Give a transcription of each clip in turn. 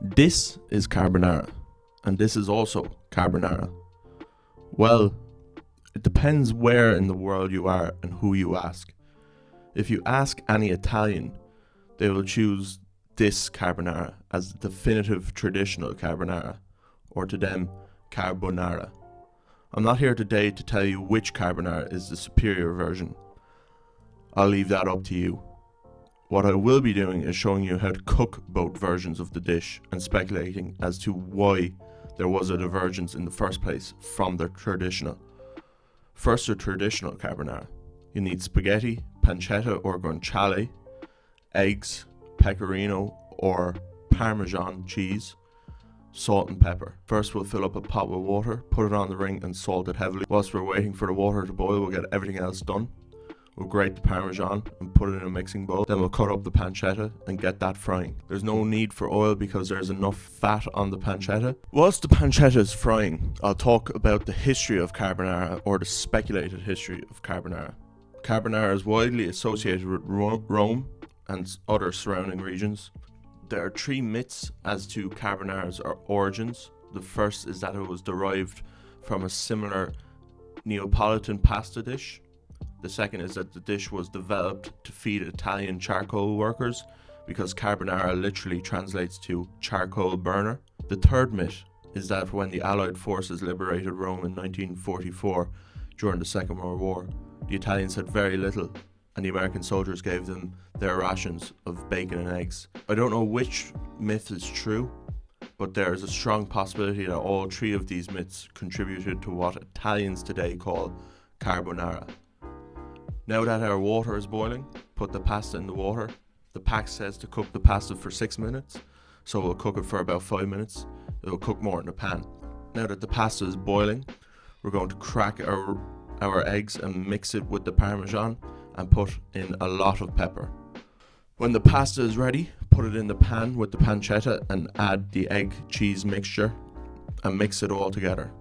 This is carbonara, and this is also carbonara. Well, it depends where in the world you are and who you ask. If you ask any Italian, they will choose this carbonara as the definitive traditional carbonara, or to them, carbonara. I'm not here today to tell you which carbonara is the superior version. I'll leave that up to you. What I will be doing is showing you how to cook both versions of the dish and speculating as to why there was a divergence in the first place from the traditional. First, the traditional carbonara. You need spaghetti, pancetta or guanciale, eggs, pecorino or parmesan cheese, salt and pepper. First, we'll fill up a pot with water, put it on the ring and salt it heavily. Whilst we're waiting for the water to boil, we'll get everything else done. We'll grate the parmesan and put it in a mixing bowl. Then we'll cut up the pancetta and get that frying. There's no need for oil because there's enough fat on the pancetta. Whilst the pancetta is frying, I'll talk about the history of carbonara, or the speculated history of carbonara. Carbonara is widely associated with Rome and other surrounding regions. There are three myths as to carbonara's origins. The first is that it was derived from a similar Neapolitan pasta dish. The second is that the dish was developed to feed Italian charcoal workers because carbonara literally translates to charcoal burner. The third myth is that when the Allied forces liberated Rome in 1944 during the Second World War, the Italians had very little and the American soldiers gave them their rations of bacon and eggs. I don't know which myth is true, but there is a strong possibility that all three of these myths contributed to what Italians today call carbonara. Now that our water is boiling, put the pasta in the water. The pack says to cook the pasta for 6 minutes, so we'll cook it for about 5 minutes. It'll cook more in the pan. Now that the pasta is boiling, we're going to crack our eggs and mix it with the parmesan and put in a lot of pepper. When the pasta is ready, put it in the pan with the pancetta and add the egg cheese mixture and mix it all together.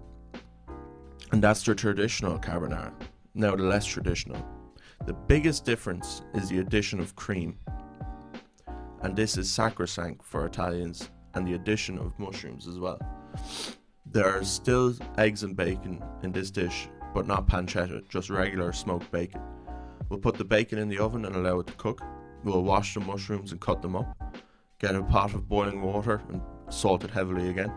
And that's the traditional carbonara. Now the less traditional. The biggest difference is the addition of cream, and this is sacrosanct for Italians, and the addition of mushrooms as well. There are still eggs and bacon in this dish, but not pancetta, just regular smoked bacon. We'll put the bacon in the oven and allow it to cook. We'll wash the mushrooms and cut them up. Get a pot of boiling water and salt it heavily again.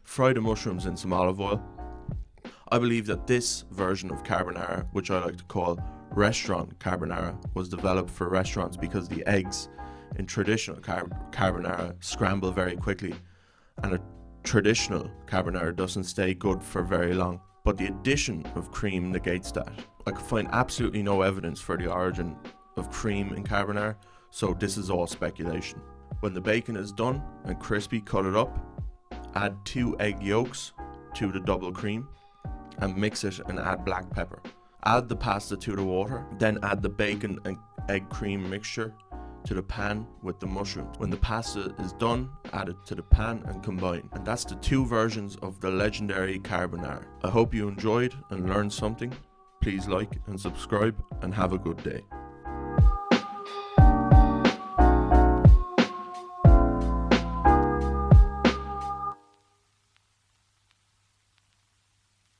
Fry the mushrooms in some olive oil. I believe that this version of carbonara, which I like to call restaurant carbonara, was developed for restaurants because the eggs in traditional carbonara scramble very quickly, and a traditional carbonara doesn't stay good for very long. But the addition of cream negates that. I could find absolutely no evidence for the origin of cream in carbonara, so this is all speculation. When the bacon is done and crispy, cut it up. Add 2 egg yolks to the double cream and mix it and add black pepper. Add the pasta to the water, then add the bacon and egg cream mixture to the pan with the mushrooms. When the pasta is done, add it to the pan and combine. And that's the 2 versions of the legendary carbonara. I hope you enjoyed and learned something. Please like and subscribe and have a good day.